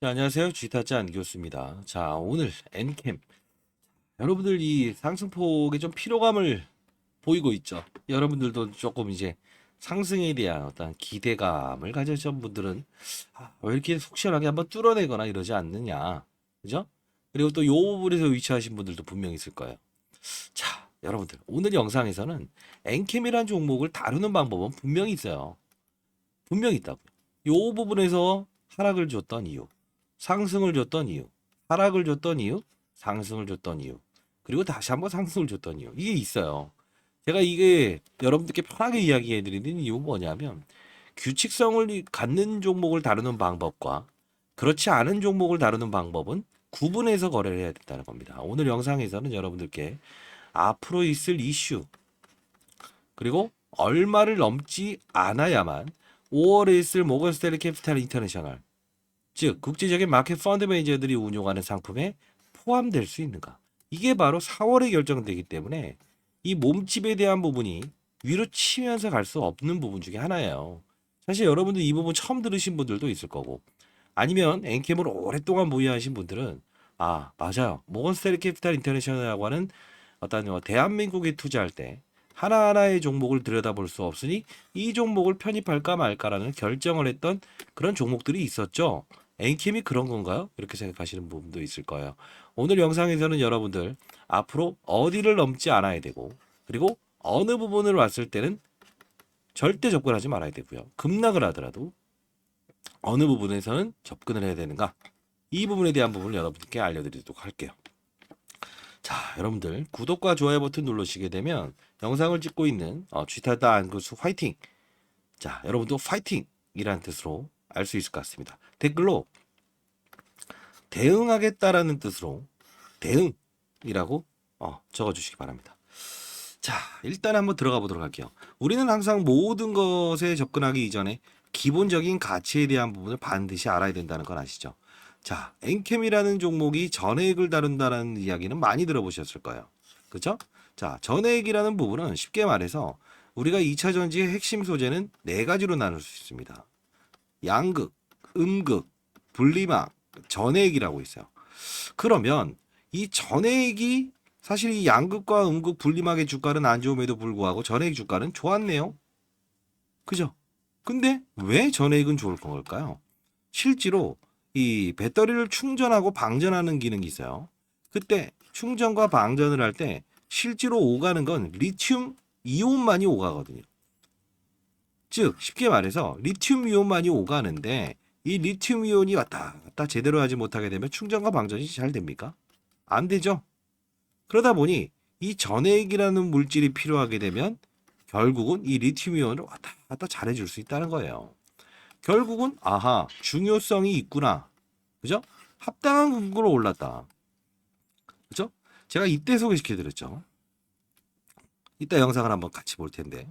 네, 안녕하세요. 쥐타짜 안교수입니다. 자, 오늘 엔캠. 여러분들 이 상승폭에 좀 피로감을 보이고 있죠. 여러분들도 조금 이제 상승에 대한 어떤 기대감을 가지신 분들은 왜 이렇게 속 시원하게 한번 뚫어내거나 이러지 않느냐. 그죠? 그리고 또 요 부분에서 위치하신 분들도 분명히 있을 거예요. 자, 여러분들 오늘 영상에서는 엔캠이라는 종목을 다루는 방법은 분명히 있어요. 분명히 있다고요. 요 부분에서 하락을 줬던 이유, 상승을 줬던 이유, 하락을 줬던 이유, 상승을 줬던 이유, 그리고 다시 한번 상승을 줬던 이유. 이게 있어요. 제가 이게 여러분들께 편하게 이야기해 드리는 이유는 뭐냐면 규칙성을 갖는 종목을 다루는 방법과 그렇지 않은 종목을 다루는 방법은 구분해서 거래를 해야 된다는 겁니다. 오늘 영상에서는 여러분들께 앞으로 있을 이슈, 그리고 얼마를 넘지 않아야만 5월에 있을 모건 스탠리 캐피탈 인터내셔널, 즉 국제적인 마켓 펀드 매니저들이 운용하는 상품에 포함될 수 있는가. 이게 바로 4월에 결정되기 때문에 이 몸집에 대한 부분이 위로 치면서 갈 수 없는 부분 중에 하나예요. 사실 여러분들 이 부분 처음 들으신 분들도 있을 거고, 아니면 엔캠을 오랫동안 보유하신 분들은 맞아요. 모건 스탠리 캐피탈 인터내셔널이라고 하는 어떤 대한민국에 투자할 때 하나하나의 종목을 들여다볼 수 없으니 이 종목을 편입할까 말까라는 결정을 했던 그런 종목들이 있었죠. 엔캠이 그런 건가요? 이렇게 생각하시는 부분도 있을 거예요. 오늘 영상에서는 여러분들 앞으로 어디를 넘지 않아야 되고, 그리고 어느 부분을 왔을 때는 절대 접근하지 말아야 되고요. 급락을 하더라도 어느 부분에서는 접근을 해야 되는가, 이 부분에 대한 부분을 여러분께 알려드리도록 할게요. 자, 여러분들 구독과 좋아요 버튼 누르시게 되면 영상을 찍고 있는 쥐타다 안구수 화이팅! 자, 여러분도 파이팅이라는 뜻으로 알 수 있을 것 같습니다. 댓글로 대응하겠다라는 뜻으로 대응이라고 적어주시기 바랍니다. 자, 일단 한번 들어가 보도록 할게요. 우리는 항상 모든 것에 접근하기 이전에 기본적인 가치에 대한 부분을 반드시 알아야 된다는 건 아시죠? 자, 엔캠이라는 종목이 전해액을 다룬다는 이야기는 많이 들어보셨을 거예요. 그렇죠? 자, 전해액이라는 부분은 쉽게 말해서 우리가 2차 전지의 핵심 소재는 네 가지로 나눌 수 있습니다. 양극, 음극, 분리막, 전해액이라고 있어요. 그러면 이 전해액이 사실 이 양극과 음극 분리막의 주가는 안 좋음에도 불구하고 전해액 주가는 좋았네요. 그죠? 근데 왜 전해액은 좋을 걸까요? 실제로 이 배터리를 충전하고 방전하는 기능이 있어요. 그때 충전과 방전을 할 때 실제로 오가는 건 리튬 이온만이 오가거든요. 즉 쉽게 말해서 리튬 이온만이 오가는데 이 리튬 이온이 왔다 갔다 제대로 하지 못하게 되면 충전과 방전이 잘 됩니까? 안 되죠. 그러다 보니 이 전해액이라는 물질이 필요하게 되면 결국은 이 리튬 이온을 왔다 갔다 잘해줄 수 있다는 거예요. 결국은 중요성이 있구나. 그죠? 합당한 근거로 올랐다. 그죠? 제가 이때 소개시켜 드렸죠. 이따 영상을 한번 같이 볼 텐데.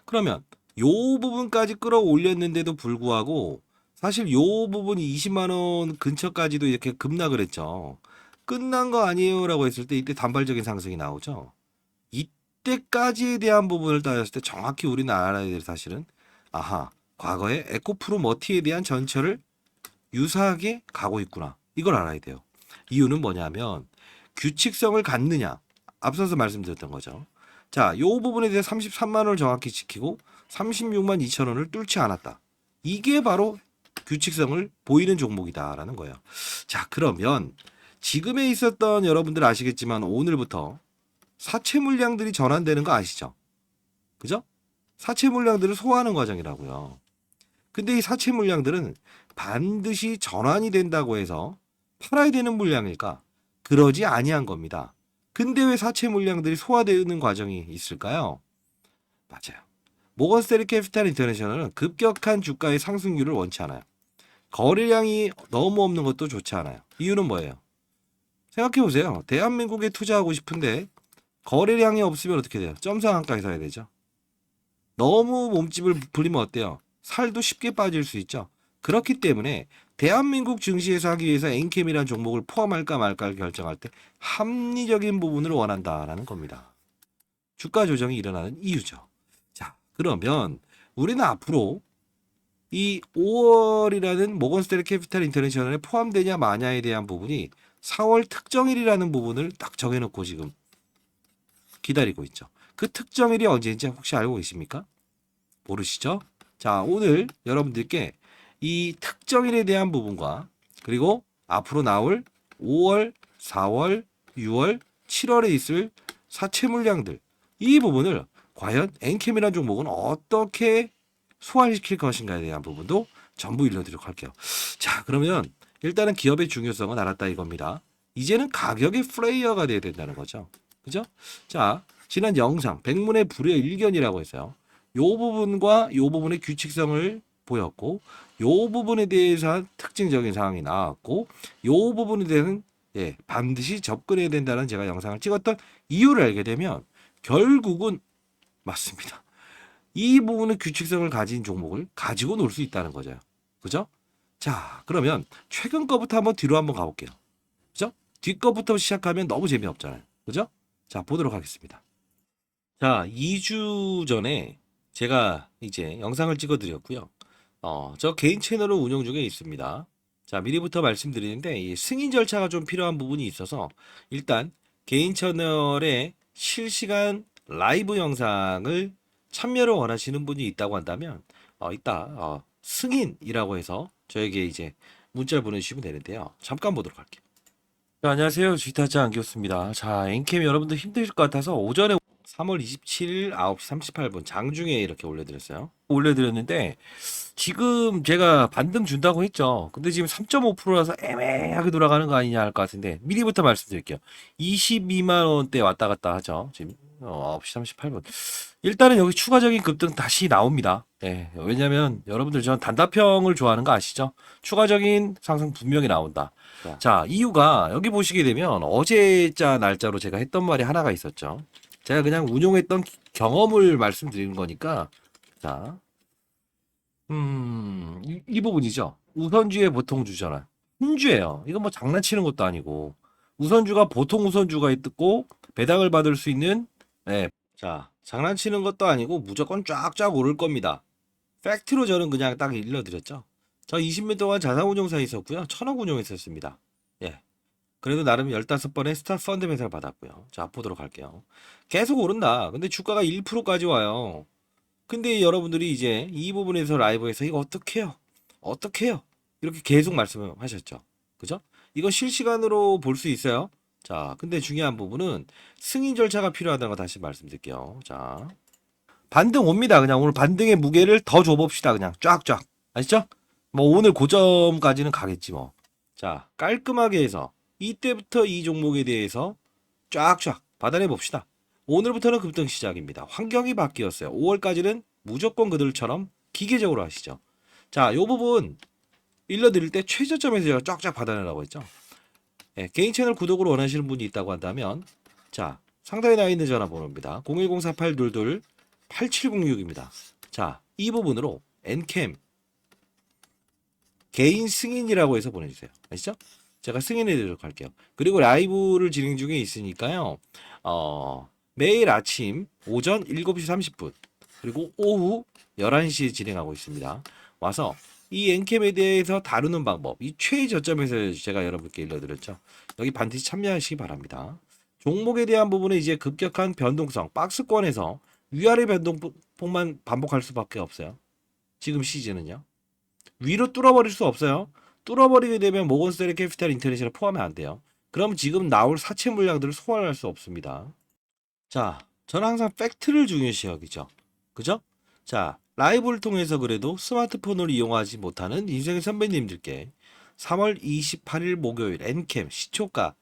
그러면 요 부분까지 끌어올렸는데도 불구하고 사실 요 부분이 20만 원 근처까지도 이렇게 급락을 했죠. 끝난 거 아니에요라고 했을 때 이때 단발적인 상승이 나오죠. 이때까지에 대한 부분을 따졌을 때 정확히 우리는 알아야 될 사실은 과거에 에코프로 머티에 대한 전철을 유사하게 가고 있구나. 이걸 알아야 돼요. 이유는 뭐냐면 규칙성을 갖느냐. 앞서서 말씀드렸던 거죠. 자, 요 부분에 대해 33만 원을 정확히 지키고 36만 2천 원을 뚫지 않았다. 이게 바로 규칙성을 보이는 종목이다라는 거예요. 자, 그러면 지금에 있었던 여러분들 아시겠지만 오늘부터 사채 물량들이 전환되는 거 아시죠? 그죠? 사채 물량들을 소화하는 과정이라고요. 근데 이 사채 물량들은 반드시 전환이 된다고 해서 팔아야 되는 물량일까? 그러지 아니한 겁니다. 근데 왜 사채 물량들이 소화되는 과정이 있을까요? 맞아요. 모건 스탠리 캐피탈 인터내셔널은 급격한 주가의 상승률을 원치 않아요. 거래량이 너무 없는 것도 좋지 않아요. 이유는 뭐예요? 생각해 보세요. 대한민국에 투자하고 싶은데 거래량이 없으면 어떻게 돼요? 점상한가에 사야 되죠. 너무 몸집을 부리면 어때요? 살도 쉽게 빠질 수 있죠. 그렇기 때문에 대한민국 증시에서 하기 위해서 엔캠이라는 종목을 포함할까 말까를 결정할 때 합리적인 부분을 원한다라는 겁니다. 주가 조정이 일어나는 이유죠. 자, 그러면 우리는 앞으로 이 5월이라는 모건스탠리 캐피탈 인터내셔널에 포함되냐 마냐에 대한 부분이 4월 특정일이라는 부분을 딱 정해놓고 지금 기다리고 있죠. 그 특정일이 언제인지 혹시 알고 계십니까? 모르시죠? 자, 오늘 여러분들께 이 특정일에 대한 부분과 그리고 앞으로 나올 5월, 4월, 6월, 7월에 있을 사채 물량들 이 부분을 과연 엔캠이라는 종목은 어떻게 소화시킬 것인가에 대한 부분도 전부 일러드리도록 할게요. 자, 그러면 일단은 기업의 중요성은 알았다 이겁니다. 이제는 가격의 플레이어가 돼야 된다는 거죠. 그죠? 자, 지난 영상 백문의 불여일견이라고 했어요. 요 부분과 요 부분의 규칙성을 보였고 요 부분에 대해서 특징적인 상황이 나왔고 요 부분에 대해서는 반드시 접근해야 된다는 제가 영상을 찍었던 이유를 알게 되면 결국은 맞습니다. 이 부분의 규칙성을 가진 종목을 가지고 놀 수 있다는 거죠. 그죠? 자, 그러면 최근 거부터 한번 뒤로 한번 가볼게요. 그죠? 뒤 거부터 시작하면 너무 재미없잖아요. 그죠? 자, 보도록 하겠습니다. 자, 2주 전에 제가 이제 영상을 찍어 드렸고요. 저 개인 채널을 운영 중에 있습니다. 자, 미리부터 말씀드리는데 이 승인 절차가 좀 필요한 부분이 있어서 일단 개인 채널에 실시간 라이브 영상을 참여를 원하시는 분이 있다고 한다면 이따 승인이라고 해서 저에게 이제 문자를 보내주시면 되는데요. 잠깐 보도록 할게요. 자, 안녕하세요. 지타자 안기였습니다. 자, 엔캠 여러분들 힘드실 것 같아서 오전에 3월 27일 9시 38분 장중에 이렇게 올려드렸어요. 올려드렸는데 지금 제가 반등 준다고 했죠. 근데 지금 3.5%라서 애매하게 돌아가는 거 아니냐 할 것 같은데 미리부터 말씀드릴게요. 22만 원대 왔다 갔다 하죠. 지금 9시 38분. 일단은 여기 추가적인 급등 다시 나옵니다. 네, 왜냐면 여러분들 전 단답형을 좋아하는 거 아시죠? 추가적인 상승 분명히 나온다. 자, 이유가 여기 보시게 되면 어제자 날짜로 제가 했던 말이 하나가 있었죠. 제가 그냥 운용했던 경험을 말씀드리는 거니까 자, 이 부분이죠. 우선주에 보통 주잖아요. 흔주예요. 이건 뭐 장난치는 것도 아니고 우선주가 보통 우선주가 있고 배당을 받을 수 있는 자, 장난치는 것도 아니고 무조건 쫙쫙 오를 겁니다. 팩트로 저는 그냥 딱 일러드렸죠. 저 20년 동안 자산운용사에 있었고요. 1000억 운용했었습니다. 예. 그래도 나름 15번의 스타 펀드 매수를 받았고요. 자, 보도록 할게요. 계속 오른다. 근데 주가가 1%까지 와요. 근데 여러분들이 이제 이 부분에서 라이브에서 이거 어떻게 해요? 어떻게 해요? 이렇게 계속 말씀하셨죠. 그죠? 이거 실시간으로 볼 수 있어요. 자, 근데 중요한 부분은 승인 절차가 필요하다는 거 다시 말씀드릴게요. 자, 반등 옵니다. 그냥 오늘 반등의 무게를 더 줘봅시다. 그냥 쫙쫙. 아시죠? 뭐 오늘 고점까지는 가겠지 뭐. 자, 깔끔하게 해서 이때부터 이 종목에 대해서 쫙쫙 받아내 봅시다. 오늘부터는 급등 시작입니다. 환경이 바뀌었어요. 5월까지는 무조건 그들처럼 기계적으로 하시죠. 자, 요 부분 일러드릴 때 최저점에서 제가 쫙쫙 받아내라고 했죠. 개인 채널 구독을 원하시는 분이 있다고 한다면 자, 상단에 나와 있는 전화번호입니다. 0104822-8706입니다. 자, 이 부분으로 엔캠 개인 승인이라고 해서 보내주세요. 아시죠? 제가 승인해 드리도록 할게요. 그리고 라이브를 진행 중에 있으니까요. 매일 아침 오전 7시 30분 그리고 오후 11시에 진행하고 있습니다. 와서 이 엔캠에 대해서 다루는 방법, 이 최저점에서 제가 여러분께 일러드렸죠. 여기 반드시 참여하시기 바랍니다. 종목에 대한 부분은 이제 급격한 변동성, 박스권에서 위아래 변동폭만 반복할 수밖에 없어요. 지금 시즌은요. 위로 뚫어버릴 수 없어요. 뚫어버리게 되면 모건스탠리 캐피탈 인터내셔널 포함이 안 돼요. 그럼 지금 나올 사채 물량들을 소화할 수 없습니다. 자, 저는 항상 팩트를 중요시 여기죠. 그죠? 자, 라이브를 통해서 그래도 스마트폰을 이용하지 못하는 인생의 선배님들께 3월 28일 목요일 엔캠 시초가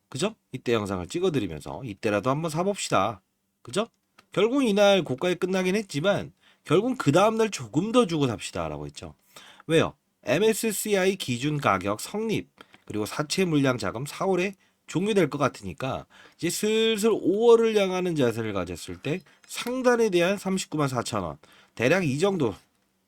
그죠? 이때 영상을 찍어드리면서 이때라도 한번 사봅시다. 그죠? 결국 이날 고가에 끝나긴 했지만 결국 그 다음날 조금 더 주고 삽시다 라고 했죠. 왜요? MSCI 기준 가격 성립 그리고 사채 물량 자금 4월에 종료될 것 같으니까 이제 슬슬 5월을 향하는 자세를 가졌을 때 상단에 대한 39만 4천 원 대략 이 정도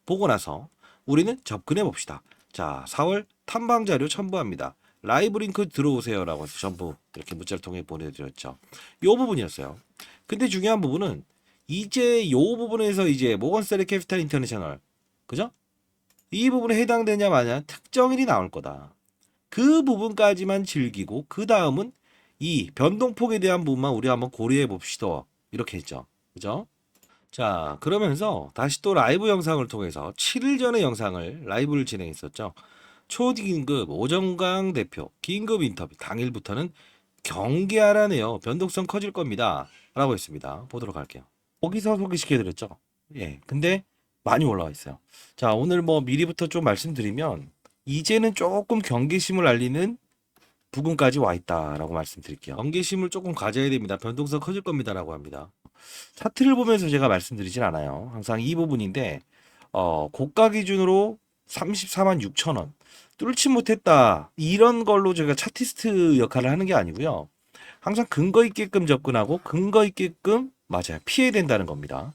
보고 나서 우리는 접근해 봅시다. 자, 4월 탐방 자료 첨부합니다. 라이브 링크 들어오세요라고 해서 전부 이렇게 문자를 통해 보내드렸죠. 요 부분이었어요. 근데 중요한 부분은 이제 요 부분에서 이제 모건스탠리 캐피탈 인터내셔널 그죠? 이 부분에 해당되냐 마냐 특정일이 나올 거다. 그 부분까지만 즐기고 그 다음은 이 변동폭에 대한 부분만 우리 한번 고려해 봅시다. 이렇게 했죠. 그죠? 자, 그러면서 다시 또 라이브 영상을 통해서 7일 전에 영상을 라이브를 진행했었죠. 초긴급 오정강 대표 긴급 인터뷰 당일부터는 경계하라네요. 변동성 커질 겁니다. 라고 했습니다. 보도록 할게요. 거기서 소개시켜드렸죠. 예. 근데 많이 올라와 있어요. 자, 오늘 뭐 미리부터 좀 말씀드리면 이제는 조금 경계심을 알리는 부근까지 와 있다라고 말씀드릴게요. 경계심을 조금 가져야 됩니다. 변동성 커질 겁니다라고 합니다. 차트를 보면서 제가 말씀드리진 않아요. 항상 이 부분인데 고가 기준으로 34만 6천 원 뚫지 못했다 이런 걸로 제가 차티스트 역할을 하는 게 아니고요. 항상 근거 있게끔 접근하고 근거 있게끔 맞아요. 피해야 된다는 겁니다.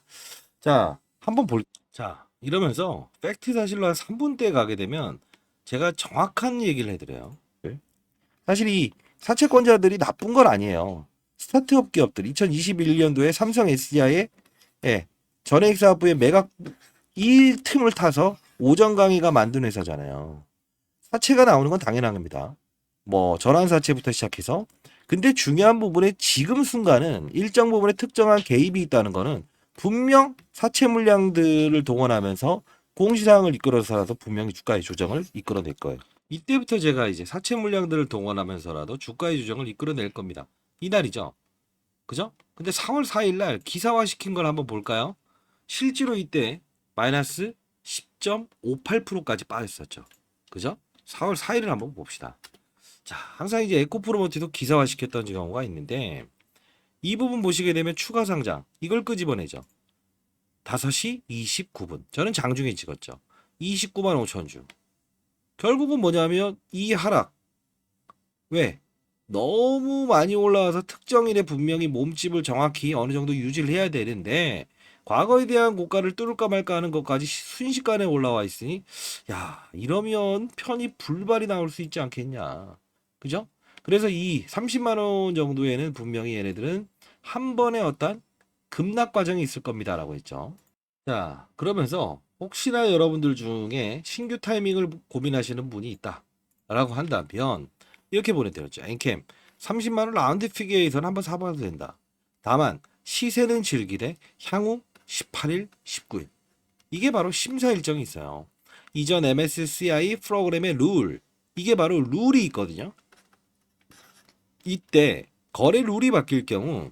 자, 한번 볼. 자, 이러면서 팩트 사실로 한 3분대 가게 되면 제가 정확한 얘기를 해드려요. 사실 이 사채권자들이 나쁜 건 아니에요. 스타트업 기업들 2021년도에 삼성 SDI의 전해익 사업부의 매각 이 틈을 타서 오정강이가 만든 회사잖아요. 사채가 나오는 건 당연한 겁니다. 뭐 전환 사채부터 시작해서 근데 중요한 부분에 지금 순간은 일정 부분에 특정한 개입이 있다는 거는 분명 사채 물량들을 동원하면서 공시상을 이끌어서라도 분명히 주가의 조정을 이끌어낼 거예요. 이때부터 제가 이제 사채 물량들을 동원하면서라도 주가의 조정을 이끌어낼 겁니다. 이날이죠. 그죠? 근데 4월 4일 날 기사화 시킨 걸 한번 볼까요? 실제로 이때 마이너스 10.58%까지 빠졌었죠. 그죠? 4월 4일을 한번 봅시다. 자, 항상 이제 에코프로모티도 기사화 시켰던 경우가 있는데 이 부분 보시게 되면 추가 상장 이걸 끄집어내죠. 5시 29분. 저는 장중에 찍었죠. 29만 5천 주. 결국은 뭐냐면 이 하락. 왜? 너무 많이 올라와서 특정일에 분명히 몸집을 정확히 어느 정도 유지를 해야 되는데 과거에 대한 고가를 뚫을까 말까 하는 것까지 순식간에 올라와 있으니 야 이러면 편입 불발이 나올 수 있지 않겠냐. 그죠? 그래서 이 30만 원 정도에는 분명히 얘네들은 한 번의 어떤 급락 과정이 있을 겁니다라고 했죠. 자, 그러면서 혹시나 여러분들 중에 신규 타이밍을 고민하시는 분이 있다라고 한다면 이렇게 보내드렸죠. 엔캠 30만 원 라운드 피겨에서는 한번 사봐도 된다. 다만 시세는 즐기되 향후 18일, 19일 이게 바로 심사 일정이 있어요. 이전 MSCI 프로그램의 룰 이게 바로 룰이 있거든요. 이때 거래 룰이 바뀔 경우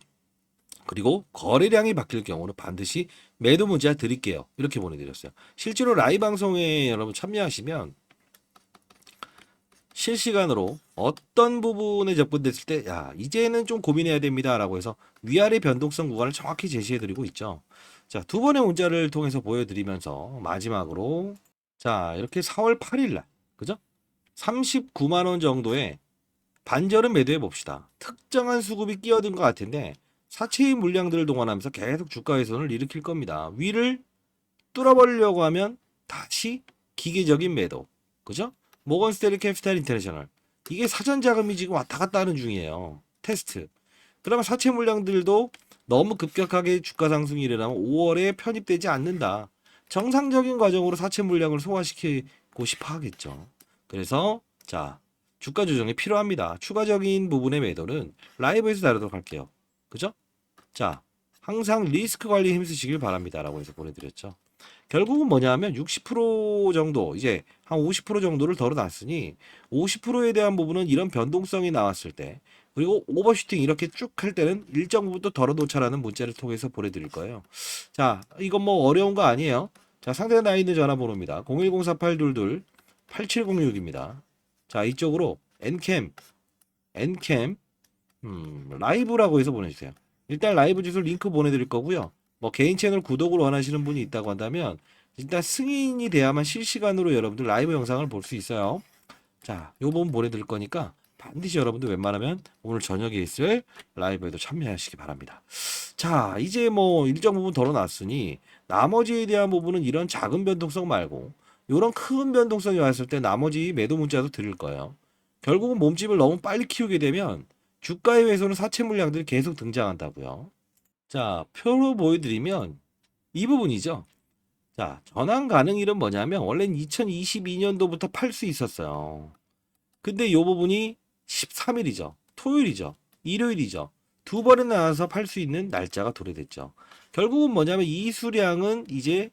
그리고 거래량이 바뀔 경우는 반드시 매도 문자 드릴게요. 이렇게 보내드렸어요. 실제로 라이브 방송에 여러분 참여하시면 실시간으로 어떤 부분에 접근됐을 때, 야, 이제는 좀 고민해야 됩니다. 라고 해서 위아래 변동성 구간을 정확히 제시해드리고 있죠. 자, 두 번의 문자를 통해서 보여드리면서 마지막으로, 자, 이렇게 4월 8일 날, 그죠? 39만 원 정도의 반절은 매도해 봅시다. 특정한 수급이 끼어든 것 같은데, 사채의 물량들을 동원하면서 계속 주가 훼손을 일으킬 겁니다. 위를 뚫어버리려고 하면 다시 기계적인 매도. 그죠? 모건 스탠리 캐피탈 인터내셔널. 이게 사전 자금이 지금 왔다 갔다 하는 중이에요. 테스트. 그러면 사채 물량들도 너무 급격하게 주가 상승이 일어나면 5월에 편입되지 않는다. 정상적인 과정으로 사채 물량을 소화시키고 싶어 하겠죠. 그래서 자, 주가 조정이 필요합니다. 추가적인 부분의 매도는 라이브에서 다루도록 할게요. 그죠? 자, 항상 리스크 관리에 힘쓰시길 바랍니다라고 해서 보내드렸죠. 결국은 뭐냐면 60% 정도 이제 한 50% 정도를 덜어놨으니 50%에 대한 부분은 이런 변동성이 나왔을 때 그리고 오버슈팅 이렇게 쭉 할 때는 일정 부분 또 덜어놓자라는 문자를 통해서 보내드릴 거예요. 자, 이건 뭐 어려운 거 아니에요. 자, 상대가 나 있는 전화번호입니다. 0104822-8706입니다. 자, 이쪽으로 엔캠 라이브라고 해서 보내주세요. 일단 라이브 주소 링크 보내드릴 거고요. 뭐 개인 채널 구독을 원하시는 분이 있다고 한다면 일단 승인이 돼야만 실시간으로 여러분들 라이브 영상을 볼 수 있어요. 자, 요 부분 보내드릴 거니까 반드시 여러분들 웬만하면 오늘 저녁에 있을 라이브에도 참여하시기 바랍니다. 자, 이제 뭐 일정 부분 덜어놨으니 나머지에 대한 부분은 이런 작은 변동성 말고 이런 큰 변동성이 왔을 때 나머지 매도 문자도 드릴 거예요. 결국은 몸집을 너무 빨리 키우게 되면 주가의 훼손은 사채 물량들이 계속 등장한다고요. 자, 표로 보여드리면 이 부분이죠. 자, 전환 가능일은 뭐냐면 원래는 2022년도부터 팔 수 있었어요. 근데 이 부분이 13일이죠. 토요일이죠. 일요일이죠. 두 번에 나눠서 팔 수 있는 날짜가 도래됐죠. 결국은 뭐냐면 이 수량은 이제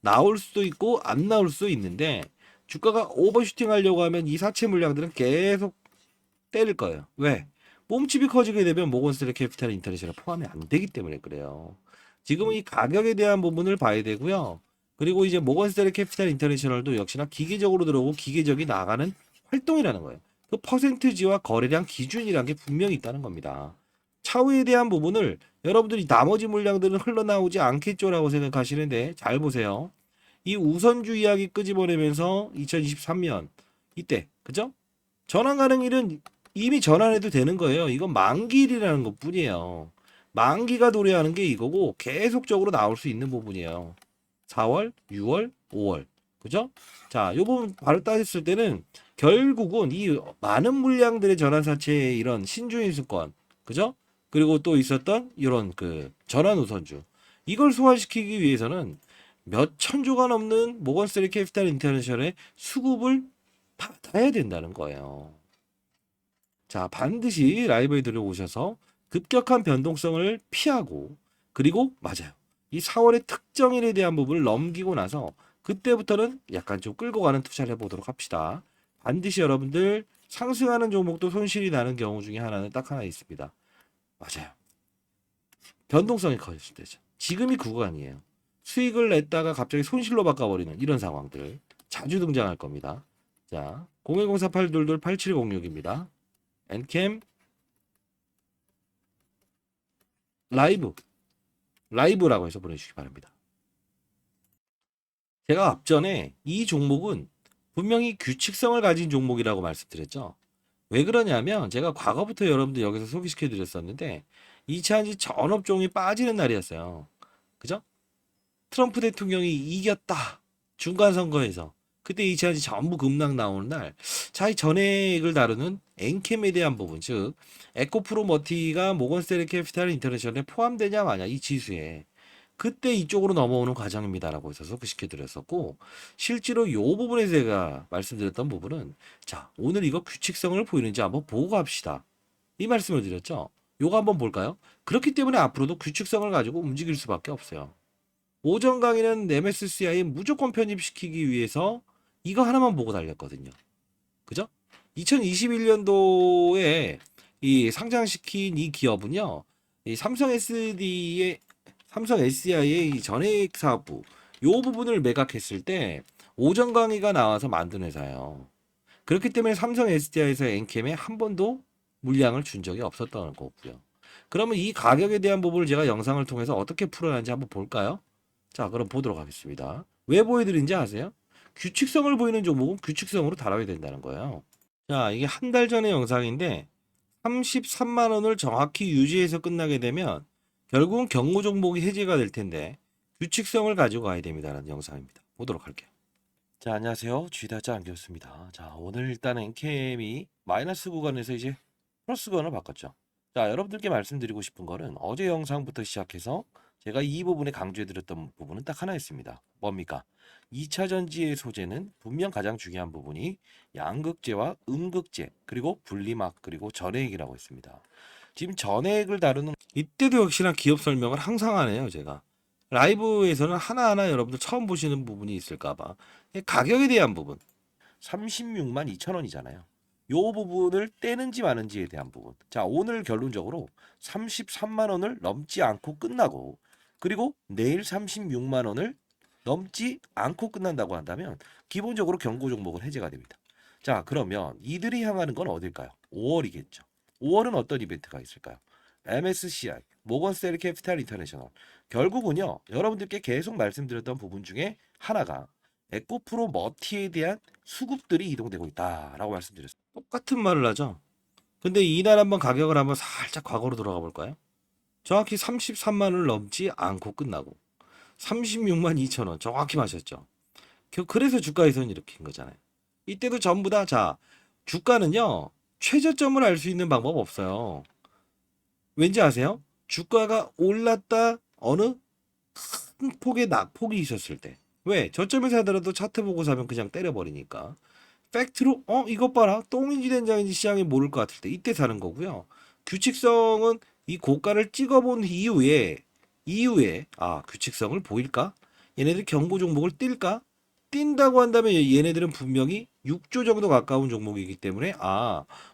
나올 수도 있고 안 나올 수도 있는데 주가가 오버슈팅 하려고 하면 이 사채 물량들은 계속 때릴 거예요. 왜? 몸집이 커지게 되면 모건스탠리 캐피탈 인터내셔널 포함이 안 되기 때문에 그래요. 지금 이 가격에 대한 부분을 봐야 되고요. 그리고 이제 모건스탠리 캐피탈 인터내셔널도 역시나 기계적으로 들어오고 기계적이 나가는 활동이라는 거예요. 그 퍼센트지와 거래량 기준이라는 게 분명히 있다는 겁니다. 차후에 대한 부분을 여러분들이 나머지 물량들은 흘러나오지 않겠죠라고 생각하시는데 잘 보세요. 이 우선주 이야기 끄집어내면서 2023년 이때 그죠? 전환 가능일은 이미 전환해도 되는 거예요. 이건 만기일이라는 것 뿐이에요. 만기가 도래하는 게 이거고 계속적으로 나올 수 있는 부분이에요. 4월, 6월, 5월. 그죠? 자, 요 부분 바로 따졌을 때는 결국은 이 많은 물량들의 전환사채의 이런 신주인수권, 그죠? 그리고 또 있었던 이런 그 전환 우선주. 이걸 소화시키기 위해서는 몇 천조가 넘는 모건스탠리 캐피탈 인터내셔널의 수급을 받아야 된다는 거예요. 자, 반드시 라이브에 들어오셔서 급격한 변동성을 피하고 그리고 맞아요. 이 4월의 특정일에 대한 부분을 넘기고 나서 그때부터는 약간 좀 끌고 가는 투자를 해보도록 합시다. 반드시 여러분들 상승하는 종목도 손실이 나는 경우 중에 하나는 딱 하나 있습니다. 맞아요. 변동성이 커졌을 때죠. 지금이 구간이에요. 수익을 냈다가 갑자기 손실로 바꿔버리는 이런 상황들 자주 등장할 겁니다. 자, 01048228706입니다. 엔캠 라이브라고 해서 보내주시기 바랍니다. 제가 앞전에 이 종목은 분명히 규칙성을 가진 종목이라고 말씀드렸죠. 왜 그러냐면 제가 과거부터 여러분들 여기서 소개시켜 드렸었는데 2차 한지 전업종이 빠지는 날이었어요. 그죠? 트럼프 대통령이 이겼다. 중간 선거에서. 그때 2차 한지 전부 급락 나오는 날. 자, 이 전액을 다루는 엔캠에 대한 부분, 즉 에코프로 머티가 모건스탠리 캐피탈 인터내셔널에 포함되냐 마냐 이 지수에 그때 이쪽으로 넘어오는 과정입니다라고 해서 소개시켜 드렸었고 실제로 이 부분에서 제가 말씀드렸던 부분은 자 오늘 이거 규칙성을 보이는지 한번 보고 갑시다 이 말씀을 드렸죠. 요거 한번 볼까요? 그렇기 때문에 앞으로도 규칙성을 가지고 움직일 수밖에 없어요. 오전 강의는 MSCI에 무조건 편입시키기 위해서 이거 하나만 보고 달렸거든요. 그죠? 2021년도에 이 상장시킨 이 기업은요. 이 삼성 SDI의 이 전액 사업부 요 부분을 매각했을 때 오전 강의가 나와서 만든 회사예요. 그렇기 때문에 삼성 SDI에서 엔캠에 한 번도 물량을 준 적이 없었던 거고요. 그러면 이 가격에 대한 부분을 제가 영상을 통해서 어떻게 풀어내는지 한번 볼까요? 자, 그럼 보도록 하겠습니다. 왜 보여드린지 아세요? 규칙성을 보이는 종목은 규칙성으로 다뤄야 된다는 거예요. 자, 이게 한 달 전의 영상인데 33만 원을 정확히 유지해서 끝나게 되면 결국은 경고 종목이 해제가 될 텐데 규칙성을 가지고 가야 됩니다라는 영상입니다. 보도록 할게요. 자, 안녕하세요. 쥐다짜 안겼습니다. 자, 오늘 일단은 엔캠이 마이너스 구간에서 이제 플러스 구간을 바꿨죠. 자, 여러분들께 말씀드리고 싶은 거는 어제 영상부터 시작해서 제가 이 부분에 강조해드렸던 부분은 딱 하나 있습니다. 뭡니까? 2차 전지의 소재는 분명 가장 중요한 부분이 양극재와 음극재 그리고 분리막 그리고 전해액이라고 했습니다. 지금 전해액을 다루는 이때도 역시나 기업 설명을 항상 하네요. 제가 라이브에서는 하나하나 여러분들 처음 보시는 부분이 있을까봐 가격에 대한 부분 36만 2천 원이잖아요. 요 부분을 떼는지 마는지에 대한 부분. 자, 오늘 결론적으로 33만 원을 넘지 않고 끝나고 그리고 내일 36만 원을 넘지 않고 끝난다고 한다면 기본적으로 경고 종목은 해제가 됩니다. 자, 그러면 이들이 향하는 건 어딜까요? 5월이겠죠. 5월은 어떤 이벤트가 있을까요? MSCI, 모건스탠리 캐피탈 인터내셔널. 결국은요, 여러분들께 계속 말씀드렸던 부분 중에 하나가 에코프로 머티에 대한 수급들이 이동되고 있다라고 말씀드렸어요. 똑같은 말을 하죠. 근데 이날 한번 가격을 한번 살짝 과거로 돌아가 볼까요? 정확히 33만 원을 넘지 않고 끝나고 36만 2천 원 정확히 마셨죠. 그래서 주가에서는 이렇게 인 거잖아요. 이때도 전부 다 자, 주가는요. 최저점을 알 수 있는 방법 없어요. 왠지 아세요? 주가가 올랐다 어느 큰 폭의 낙폭이 있었을 때. 왜? 저점에서 하더라도 차트 보고 사면 그냥 때려버리니까. 팩트로 이것 봐라 똥인지 된장인지 시장이 모를 것 같을 때 이때 사는 거고요. 규칙성은 이 고가를 찍어본 이후에 규칙성을 보일까? 얘네들 경고 종목을 뛸까? 뛴다고 한다면 얘네들은 분명히 6조 정도 가까운 종목이기 때문에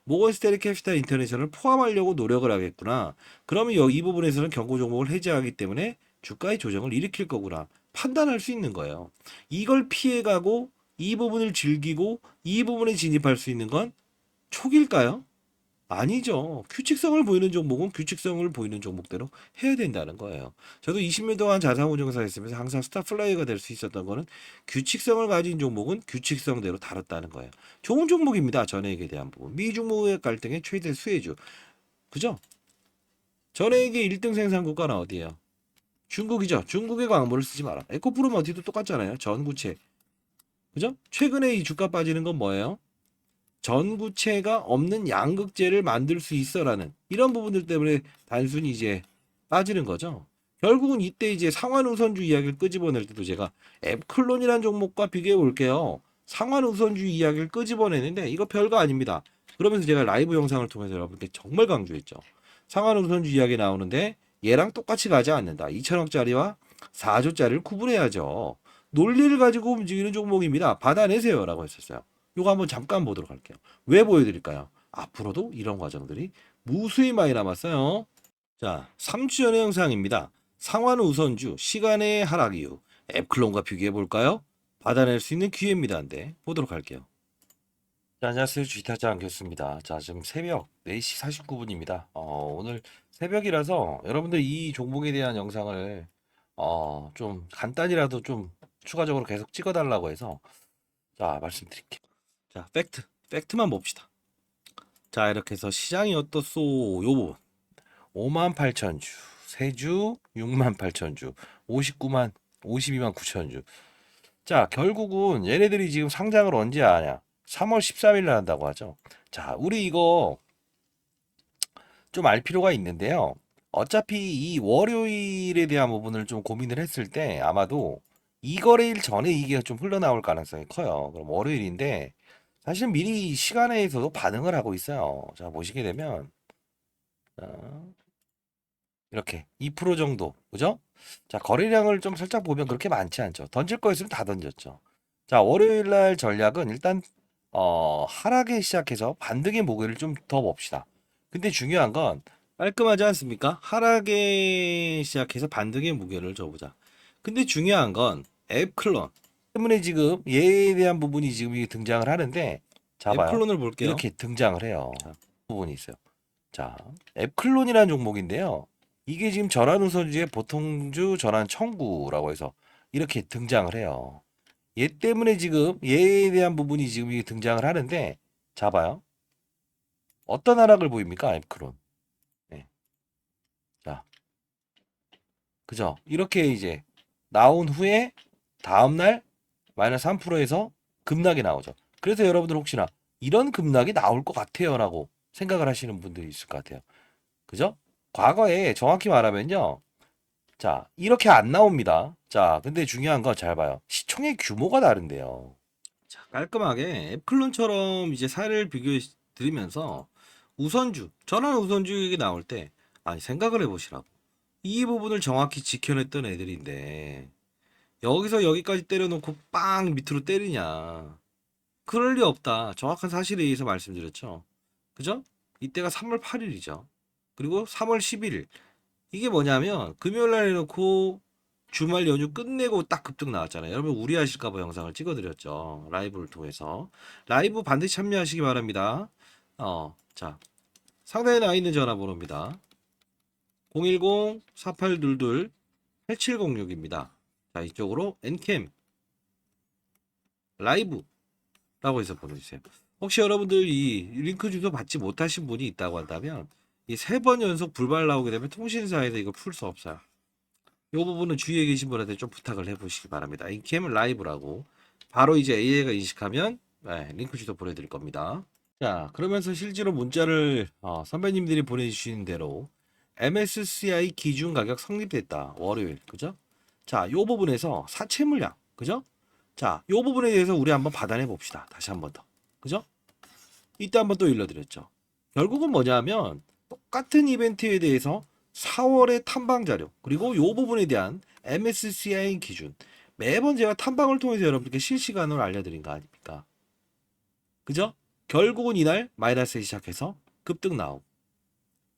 모건 스탠리 캐피탈 인터내셔널을 포함하려고 노력을 하겠구나. 그러면 이 부분에서는 경고 종목을 해제하기 때문에 주가의 조정을 일으킬 거구나. 판단할 수 있는 거예요. 이걸 피해가고 이 부분을 즐기고 이 부분에 진입할 수 있는 건 촉일까요? 아니죠. 규칙성을 보이는 종목은 규칙성을 보이는 종목대로 해야 된다는 거예요. 저도 20년 동안 자산운용사 했으면서 항상 스타플라이어가 될 수 있었던 거는 규칙성을 가진 종목은 규칙성대로 다뤘다는 거예요. 좋은 종목입니다. 전액에 대한 부분. 미중무역 갈등의 최대 수혜주. 그죠? 전액의 1등 생산국가는 어디예요? 중국이죠. 중국의 광물을 쓰지 마라. 에코프로머티도 똑같잖아요. 전구체. 그죠? 최근에 이 주가 빠지는 건 뭐예요? 전구체가 없는 양극재를 만들 수 있어라는 이런 부분들 때문에 단순히 이제 빠지는 거죠. 결국은 이때 이제 상환우선주 이야기를 끄집어낼 때도 제가 앱클론이라는 종목과 비교해 볼게요. 상환우선주 이야기를 끄집어내는데 이거 별거 아닙니다. 그러면서 제가 라이브 영상을 통해서 여러분께 정말 강조했죠. 상환우선주 이야기 나오는데 얘랑 똑같이 가지 않는다. 2천억짜리와 4조짜리를 구분해야죠. 논리를 가지고 움직이는 종목입니다. 받아내세요. 라고 했었어요. 요거 한번 잠깐 보도록 할게요. 왜 보여드릴까요? 앞으로도 이런 과정들이 무수히 많이 남았어요. 자, 3주 전의 영상입니다. 상환 우선주, 시간의 하락 이후 앱클론과 비교해 볼까요? 받아낼 수 있는 기회입니다.인데 보도록 할게요. 자, 안녕하세요. 주식타장 교수입니다. 자, 지금 새벽 4시 49분입니다. 오늘 새벽이라서 여러분들 이 종목에 대한 영상을 좀 간단히라도 좀 추가적으로 계속 찍어달라고 해서 자, 말씀드릴게요. 자, 팩트만 봅시다. 자, 이렇게 해서 시장이 어떻소? 요 부분 58,000주, 세주 68,000주, 52만 9천주. 자, 결국은 얘네들이 지금 상장을 언제 하냐? 3월 13일 날 한다고 하죠. 자, 우리 이거 좀 알 필요가 있는데요. 어차피 이 월요일에 대한 부분을 좀 고민을 했을 때 아마도 이 거래일 전에 이게 좀 흘러나올 가능성이 커요. 그럼 월요일인데 사실 미리 시간에서도 반응을 하고 있어요. 자, 보시게 되면 이렇게 2% 정도, 그죠? 자, 거래량을 좀 살짝 보면 그렇게 많지 않죠. 던질 거였으면 다 던졌죠. 자, 월요일 날 전략은 일단 하락에 시작해서 반등의 목요일을 좀 더 봅시다. 근데 중요한 건 깔끔하지 않습니까? 하락에 시작해서 반등의 무게를 줘보자. 근데 중요한 건 앱클론 때문에 지금 얘에 대한 부분이 지금 등장을 하는데 자, 봐요. 앱클론을 볼게요. 이렇게 등장을 해요. 부분이 있어요. 자, 앱클론이라는 종목인데요. 이게 지금 전환 우선주의 보통주 전환 청구라고 해서 이렇게 등장을 해요. 얘 때문에 지금 얘에 대한 부분이 지금 등장을 하는데 자, 봐요. 어떤 하락을 보입니까? 앱클론. 네. 자, 그죠? 이렇게 이제 나온 후에 다음날 마이너스 3%에서 급락이 나오죠. 그래서 여러분들 혹시나 이런 급락이 나올 것 같아요 라고 생각을 하시는 분들이 있을 것 같아요. 그죠? 과거에 정확히 말하면요. 자, 이렇게 안 나옵니다. 자, 근데 중요한 건 잘 봐요. 시총의 규모가 다른데요. 자, 깔끔하게 앱클론처럼 이제 사례를 비교해 드리면서 우선주, 전환 우선주에게 나올 때 아니 생각을 해보시라고. 이 부분을 정확히 지켜냈던 애들인데 여기서 여기까지 때려놓고 빵 밑으로 때리냐. 그럴 리 없다. 정확한 사실에 의해서 말씀드렸죠. 그죠? 이때가 3월 8일이죠. 그리고 3월 11일. 이게 뭐냐면 금요일 날 해놓고 주말 연휴 끝내고 딱 급등 나왔잖아요. 여러분 우려하실까봐 영상을 찍어드렸죠. 라이브를 통해서. 라이브 반드시 참여하시기 바랍니다. 자, 상단에 나와 있는 전화번호입니다. 010-4822-8706입니다. 자, 이쪽으로 엔캠 라이브라고 해서 보내주세요. 혹시 여러분들 이 링크 주소 받지 못하신 분이 있다고 한다면 이 3번 연속 불발 나오게 되면 통신사에서 이걸 풀 수 없어요. 이 부분은 주위에 계신 분한테 좀 부탁을 해보시기 바랍니다. 엔캠 라이브라고 바로 이제 AI가 인식하면 링크 주소 보내드릴 겁니다. 자, 그러면서 실제로 문자를 선배님들이 보내주신 대로 MSCI 기준 가격 성립됐다. 월요일, 그죠? 자, 요 부분에서 사채 물량, 그죠? 자, 요 부분에 대해서 우리 한번 받아내 봅시다. 다시 한번 더, 그죠? 이때 한번 또 일러드렸죠. 결국은 뭐냐면 똑같은 이벤트에 대해서 4월의 탐방 자료 그리고 요 부분에 대한 MSCI 기준 매번 제가 탐방을 통해서 여러분들께 실시간으로 알려드린 거 아닙니까? 그죠? 결국은 이날 마이너스에 시작해서 급등 나오고,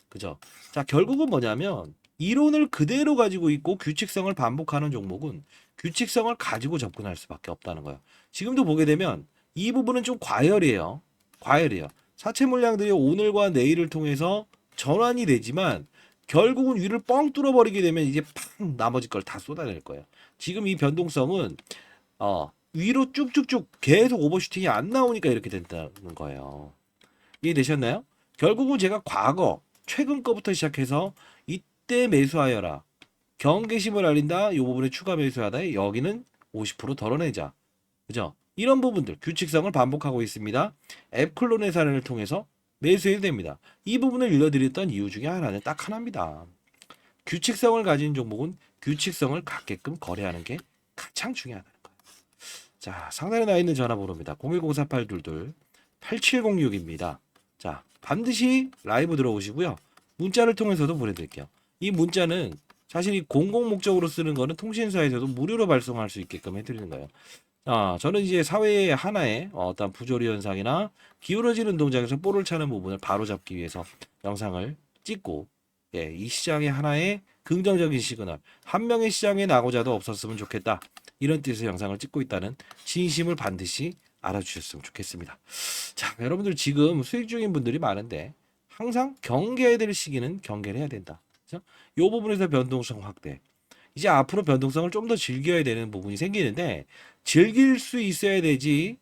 그죠? 자, 결국은 뭐냐면 이론을 그대로 가지고 있고 규칙성을 반복하는 종목은 규칙성을 가지고 접근할 수밖에 없다는 거예요. 지금도 보게 되면 이 부분은 좀 과열이에요. 과열이에요. 사채 물량들이 오늘과 내일을 통해서 전환이 되지만 결국은 위를 뻥 뚫어버리게 되면 이제 팡 나머지 걸 다 쏟아낼 거예요. 지금 이 변동성은 위로 쭉쭉쭉 계속 오버슈팅이 안 나오니까 이렇게 된다는 거예요. 이해되셨나요? 결국은 제가 과거 최근 거부터 시작해서 이때 매수하여라, 경계심을 알린다, 이 부분에 추가 매수하다, 여기는 50% 덜어내자, 그죠? 이런 부분들 규칙성을 반복하고 있습니다. 앱클론의 사례를 통해서 매수해도 됩니다. 이 부분을 일러드렸던 이유 중에 하나는 딱 하나입니다. 규칙성을 가진 종목은 규칙성을 갖게끔 거래하는 게 가장 중요하다는 거예요. 자, 상단에 나와 있는 전화번호입니다. 0104822-8706입니다. 자, 반드시 라이브 들어오시고요. 문자를 통해서도 보내드릴게요. 이 문자는 사실 이 공공 목적으로 쓰는 거는 통신사에서도 무료로 발송할 수 있게끔 해드리는 거예요. 저는 이제 사회의 하나의 어떤 부조리 현상이나 기울어지는 동작에서 볼을 차는 부분을 바로잡기 위해서 영상을 찍고, 예, 이 시장의 하나의 긍정적인 시그널, 한 명의 시장의 낙오자도 없었으면 좋겠다, 이런 뜻의 영상을 찍고 있다는 진심을 반드시 알아주셨으면 좋겠습니다. 자, 여러분들 지금 수익 중인 분들이 많은데 항상 경계해야 될 시기는 경계를 해야 된다. 그죠? 이 부분에서 변동성 확대. 이제 앞으로 변동성을 좀 더 즐겨야 되는 부분이 생기는데 즐길 수 있어야 되지,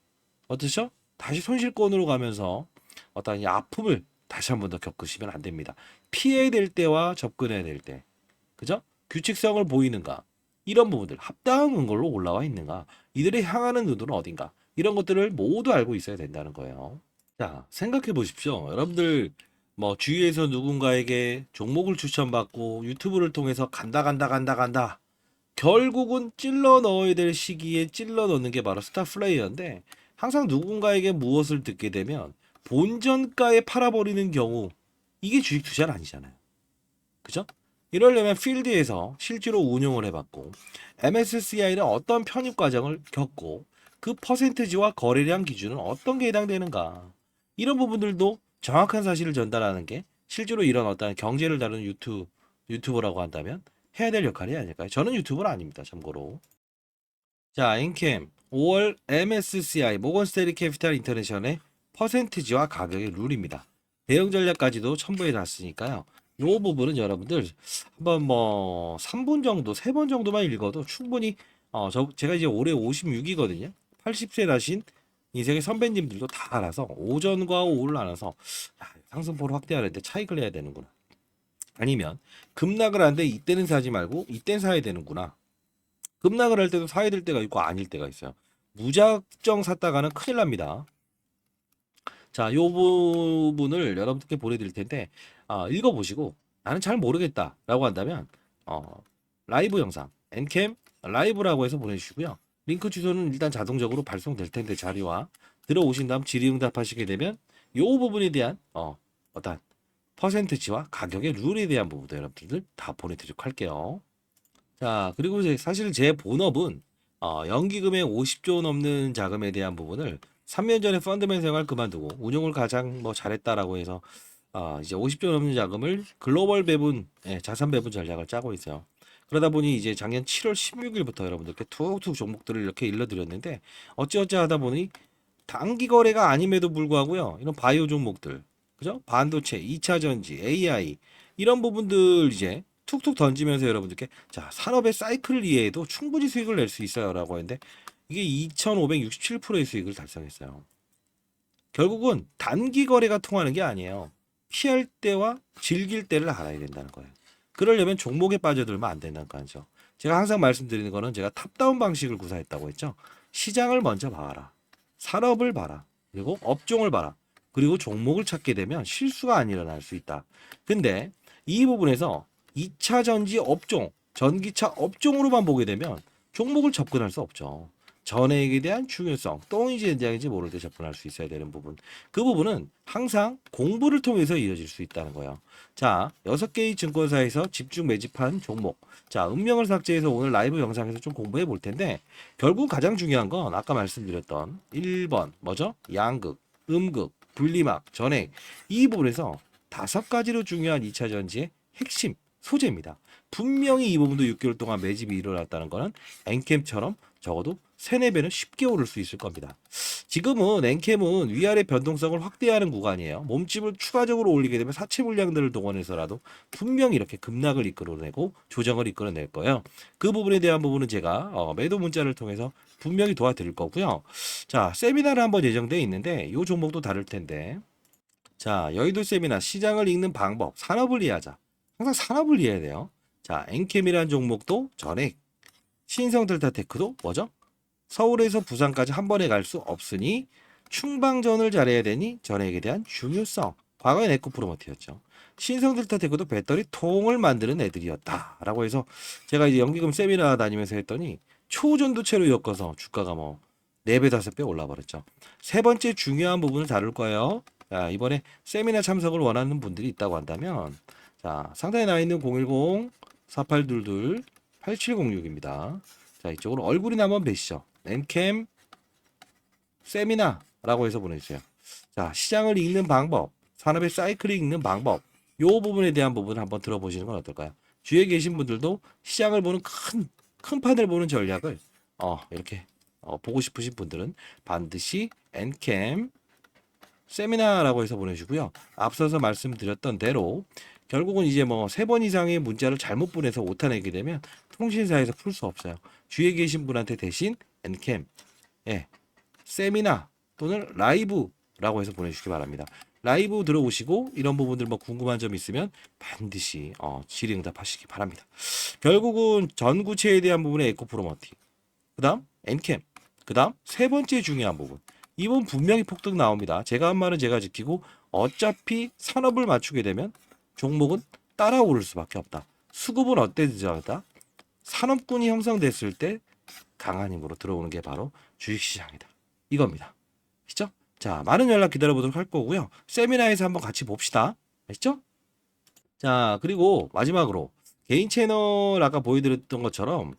어떠셔? 다시 손실권으로 가면서 어떤 이 아픔을 다시 한 번 더 겪으시면 안 됩니다. 피해야 될 때와 접근해야 될 때, 그죠? 규칙성을 보이는가, 이런 부분들 합당한 걸로 올라와 있는가, 이들이 향하는 누도는 어딘가, 이런 것들을 모두 알고 있어야 된다는 거예요. 자, 생각해 보십시오. 여러분들 뭐 주위에서 누군가에게 종목을 추천받고 유튜브를 통해서 간다 결국은 찔러 넣어야 될 시기에 찔러 넣는 게 바로 스타 플레이어인데, 항상 누군가에게 무엇을 듣게 되면 본전가에 팔아버리는 경우, 이게 주식 투자는 아니잖아요. 그죠? 이러려면 필드에서 실제로 운용을 해봤고 MSCI는 어떤 편입 과정을 겪고 그 퍼센트지와 거래량 기준은 어떤 게 해당되는가, 이런 부분들도 정확한 사실을 전달하는 게 실제로 이런 어떤 경제를 다루는 유튜버라고 한다면 해야 될 역할이 아닐까요? 저는 유튜버는 아닙니다, 참고로. 자, 엔캠 5월 MSCI 모건스테리 캐피탈 인터내셔널의 퍼센티지와 가격의 룰입니다. 대응 전략까지도 첨부해 놨으니까요. 이 부분은 여러분들 한번 뭐 3분 정도, 3번 정도만 읽어도 충분히 제가 이제 올해 56이거든요. 80세 나신 인생의 선배님들도 다 알아서 오전과 오후를 나눠서 상승폭을 확대하는데 차익을 내야 되는구나. 아니면 급락을 하는데 이때는 사지 말고 이때는 사야 되는구나. 급락을 할 때도 사야 될 때가 있고 아닐 때가 있어요. 무작정 샀다가는 큰일 납니다. 자, 이 부분을 여러분들께 보내드릴 텐데 읽어보시고 나는 잘 모르겠다라고 한다면 라이브 영상 엔캠 라이브라고 해서 보내주시고요. 링크 주소는 일단 자동적으로 발송될 텐데 자료와 들어오신 다음 질의응답 하시게 되면 이 부분에 대한 어떤 퍼센트지와 가격의 룰에 대한 부분도 여러분들 다 보내드리도록 할게요. 자, 그리고 이제 사실 제 본업은 연기금의 50조 넘는 자금에 대한 부분을 3년 전에 펀드맨 생활 그만두고 운용을 가장 뭐 잘했다라고 해서 이제 50조 넘는 자금을 글로벌 배분, 자산 배분 전략을 짜고 있어요. 그러다 보니 이제 작년 7월 16일부터 여러분들께 툭툭 종목들을 이렇게 일러드렸는데 어찌어찌 하다 보니 단기 거래가 아님에도 불구하고요, 이런 바이오 종목들, 그죠? 반도체, 2차 전지, AI, 이런 부분들 이제 툭툭 던지면서 여러분들께 자, 산업의 사이클을 이해해도 충분히 수익을 낼 수 있어요라고 했는데 이게 2,567%의 수익을 달성했어요. 결국은 단기 거래가 통하는 게 아니에요. 피할 때와 즐길 때를 알아야 된다는 거예요. 그러려면 종목에 빠져들면 안 된다는 거죠. 제가 항상 말씀드리는 거는 제가 탑다운 방식을 구사했다고 했죠. 시장을 먼저 봐라. 산업을 봐라. 그리고 업종을 봐라. 그리고 종목을 찾게 되면 실수가 안 일어날 수 있다. 근데 이 부분에서 2차 전지 업종, 전기차 업종으로만 보게 되면 종목을 접근할 수 없죠. 전액에 대한 중요성, 똥인지 된장인지 모를 때 접근할 수 있어야 되는 부분. 그 부분은 항상 공부를 통해서 이어질 수 있다는 거예요. 자, 6개의 증권사에서 집중 매집한 종목. 자, 음명을 삭제해서 오늘 라이브 영상에서 좀 공부해 볼 텐데, 결국 가장 중요한 건 아까 말씀드렸던 1번, 뭐죠? 양극, 음극, 분리막, 전액. 이 부분에서 5가지로 중요한 2차 전지의 핵심 소재입니다. 분명히 이 부분도 6개월 동안 매집이 일어났다는 거는 엔캠처럼 적어도 3, 4배는 쉽게 오를 수 있을 겁니다. 지금은 엔캠은 위아래 변동성을 확대하는 구간이에요. 몸집을 추가적으로 올리게 되면 사채 물량들을 동원해서라도 분명히 이렇게 급락을 이끌어내고 조정을 이끌어낼 거예요. 그 부분에 대한 부분은 제가 매도 문자를 통해서 분명히 도와드릴 거고요. 자, 세미나를 한번 예정되어 있는데 이 종목도 다를 텐데, 자, 여의도 세미나 시장을 읽는 방법, 산업을 이해하자. 항상 산업을 이해해야 돼요. 자, 엔캠이라는 종목도 전액, 신성델타테크도 뭐죠? 서울에서 부산까지 한 번에 갈 수 없으니 충방전을 잘해야 되니 전액에 대한 중요성. 과거엔 에코프로머트였죠. 신성델타테크도 배터리 통을 만드는 애들이었다라고 해서 제가 이제 연기금 세미나 다니면서 했더니 초전도체로 엮어서 주가가 뭐 4배, 5배 올라버렸죠. 세 번째 중요한 부분을 다룰 거예요. 자, 이번에 세미나 참석을 원하는 분들이 있다고 한다면, 자, 상단에 나와 있는 010-4822-8706입니다. 자, 이쪽으로 얼굴이나 한번 뵈시죠. 엔캠 세미나라고 해서 보내주세요. 자, 시장을 읽는 방법, 산업의 사이클을 읽는 방법, 요 부분에 대한 부분을 한번 들어보시는 건 어떨까요? 주위에 계신 분들도 시장을 보는 큰 판을 보는 전략을 이렇게 보고 싶으신 분들은 반드시 엔캠 세미나라고 해서 보내주고요. 앞서서 말씀드렸던 대로 결국은 이제 뭐 3번 이상의 문자를 잘못 보내서 오타 내게 되면 통신사에서 풀 수 없어요. 주위에 계신 분한테 대신 엔캠, 예, 세미나 또는 라이브라고 해서 보내주시기 바랍니다. 라이브 들어오시고 이런 부분들 뭐 궁금한 점 있으면 반드시 질의응답하시기 바랍니다. 결국은 전구체에 대한 부분의 에코프로머티, 그다음 엔캠, 그다음 세 번째 중요한 부분. 이 부분 분명히 폭등 나옵니다. 제가 한 말은 제가 지키고 어차피 산업을 맞추게 되면 종목은 따라오를 수밖에 없다. 수급은 어때 늦어졌다? 산업군이 형성됐을 때 강한 힘으로 들어오는 게 바로 주식시장이다. 이겁니다. 아시죠? 자, 많은 연락 기다려보도록 할 거고요. 세미나에서 한번 같이 봅시다. 아시죠? 자, 그리고 마지막으로 개인 채널 아까 보여드렸던 것처럼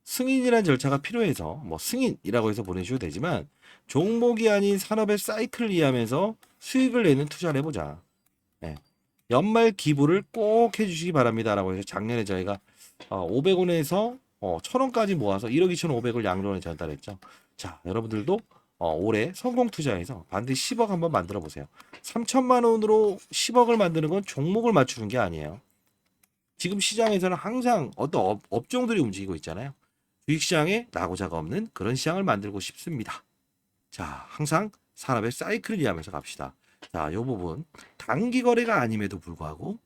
승인이라는 절차가 필요해서 뭐 승인이라고 해서 보내주셔도 되지만 종목이 아닌 산업의 사이클을 이해하면서 수익을 내는 투자를 해보자. 네. 연말 기부를 꼭 해주시기 바랍니다라고 해서 작년에 저희가 500원에서 1000원까지 모아서 1억 2,500을 양론에 전달했죠. 자, 여러분들도 올해 성공 투자해서 반드시 10억 한번 만들어 보세요. 3천만 원으로 10억을 만드는 건 종목을 맞추는 게 아니에요. 지금 시장에서는 항상 어떤 업종들이 움직이고 있잖아요. 주식시장에 낙오자가 없는 그런 시장을 만들고 싶습니다. 자, 항상 산업의 사이클을 이해하면서 갑시다. 자, 이 부분 단기 거래가 아님에도 불구하고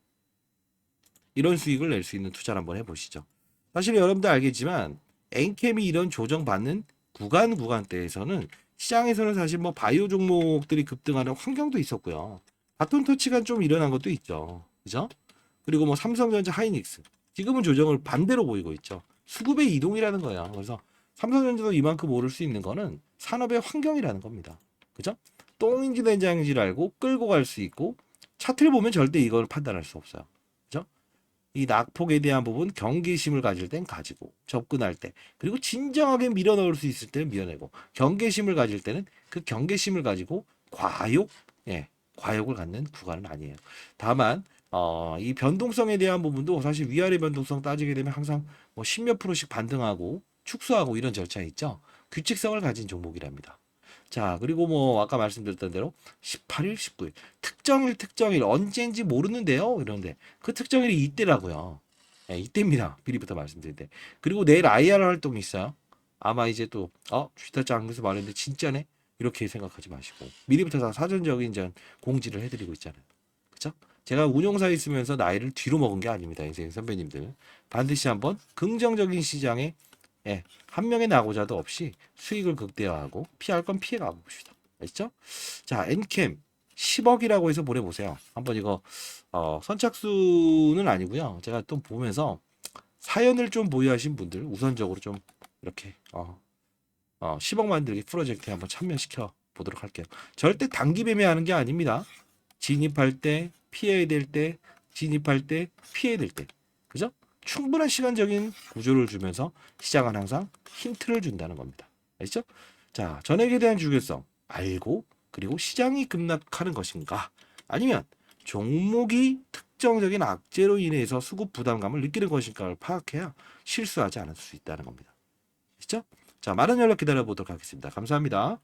이런 수익을 낼 수 있는 투자를 한번 해보시죠. 사실 여러분들 알겠지만 엔캠이 이런 조정받는 구간대에서는 시장에서는 사실 뭐 바이오 종목들이 급등하는 환경도 있었고요. 바톤 터치가 좀 일어난 것도 있죠. 그죠? 그리고 뭐 삼성전자, 하이닉스 지금은 조정을 반대로 보이고 있죠. 수급의 이동이라는 거야. 그래서 삼성전자도 이만큼 오를 수 있는 거는 산업의 환경이라는 겁니다. 그죠? 똥인지 된장인지를 알고 끌고 갈 수 있고 차트를 보면 절대 이걸 판단할 수 없어요. 그죠? 이 낙폭에 대한 부분 경계심을 가질 땐 가지고 접근할 때 그리고 진정하게 밀어넣을 수 있을 때는 밀어내고 경계심을 가질 때는 그 경계심을 가지고 과욕을 갖는 구간은 아니에요. 다만 이 변동성에 대한 부분도 사실 위아래 변동성 따지게 되면 항상 뭐 10몇 프로씩 반등하고 축소하고 이런 절차 있죠. 규칙성을 가진 종목이랍니다. 자, 그리고 뭐 아까 말씀드렸던 대로 18일, 19일 특정일 언제인지 모르는데요. 이런데 그 특정일이 이때라고요. 네, 이때입니다. 미리부터 말씀드릴 때. 그리고 내일 IR 활동이 있어요. 아마 이제 또 주식타 장에서 말했는데 진짜네. 이렇게 생각하지 마시고 미리부터 다 사전적인 전 공지를 해드리고 있잖아요. 그쵸? 제가 운용사에 있으면서 나이를 뒤로 먹은 게 아닙니다. 인생 선배님들 반드시 한번 긍정적인 시장에 한 명의 낙오자도 없이 수익을 극대화하고 피할 건 피해가 봅시다. 아시죠? 자, 엔캠 10억이라고 해서 보내보세요. 한번 이거 선착순은 아니고요. 제가 또 보면서 사연을 좀 보유하신 분들 우선적으로 좀 이렇게 10억 만들기 프로젝트에 한번 참여시켜 보도록 할게요. 절대 단기 매매하는 게 아닙니다. 진입할 때 피해야 될 때, 진입할 때 피해야 될 때, 그죠? 충분한 시간적인 구조를 주면서 시장은 항상 힌트를 준다는 겁니다. 아시죠? 자, 전액에 대한 주교성 알고, 그리고 시장이 급락하는 것인가, 아니면 종목이 특정적인 악재로 인해서 수급 부담감을 느끼는 것인가를 파악해야 실수하지 않을 수 있다는 겁니다. 아시죠? 자, 많은 연락 기다려 보도록 하겠습니다. 감사합니다.